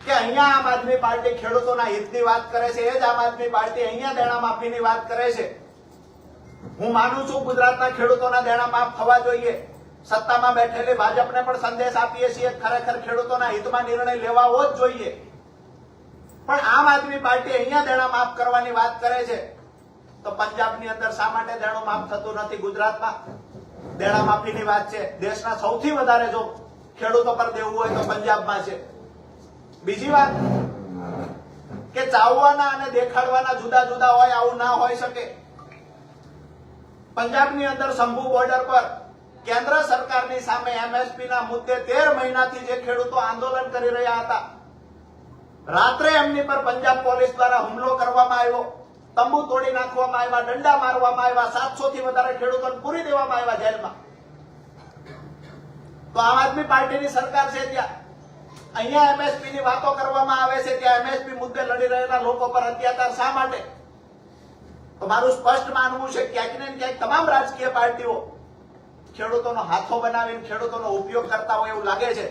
કે અહીંયા આમ આદમી પાર્ટી ખેડૂતોના હિતની વાત કરે છે, એ જ આમ આદમી પાર્ટી અહીંયા દેણા માફીની વાત કરે છે. હું માનું છું ગુજરાતના ખેડૂતોના દેણા માફ થવા જોઈએ. સત્તામાં બેઠેલી ભાજપને પણ સંદેશ આપીએ છીએ, ખરેખર ખેડૂતોના હિતમાં નિર્ણય લેવાવો જ જોઈએ. પણ આમ આદમી પાર્ટી અહીંયા દેણા માફ કરવાની વાત કરે છે, તો પંજાબની અંદર શા માટે દેણું માફ થતું નથી? ગુજરાતમાં દેણા માફીની વાત છે. દેશના સૌથી વધારે જો ખેડૂતો પર દેવું હોય તો પંજાબમાં છે. બીજી વાત કે ચાવવાના અને દેખાડવાના જુદા જુદા હોય, આવું ના હોઈ શકે. પંજાબની અંદર શંભુ બોર્ડર પર કેન્દ્ર સરકારની સામે એમએસપી ના મુદ્દે 13 મહિનાથી જે ખેડૂતો આંદોલન કરી રહ્યા હતા, રાત્રે એમની પર પંજાબ પોલીસ દ્વારા હુમલો કરવામાં આવ્યો, તંબુ તોડી નાખવામાં આવ્યા, દંડા મારવામાં આવ્યા, 700 થી વધારે ખેડૂતોને પૂરી દેવામાં આવ્યા જેલમાં. તો આમ આદમી પાર્ટીની સરકાર છે ત્યાં અહીંયા એમએસપી ની વાતો કરવામાં આવે છે, ત્યાં એમએસપી મુદ્દે લડી રહેલા લોકો પર અત્યાચાર શા માટે? તો મારું સ્પષ્ટ માનવું છે ક્યાંક ને ક્યાંક તમામ રાજકીય પાર્ટીઓ ખેડૂતોનો હાથો બનાવીને ખેડૂતોનો ઉપયોગ કરતા હોય એવું લાગે છે.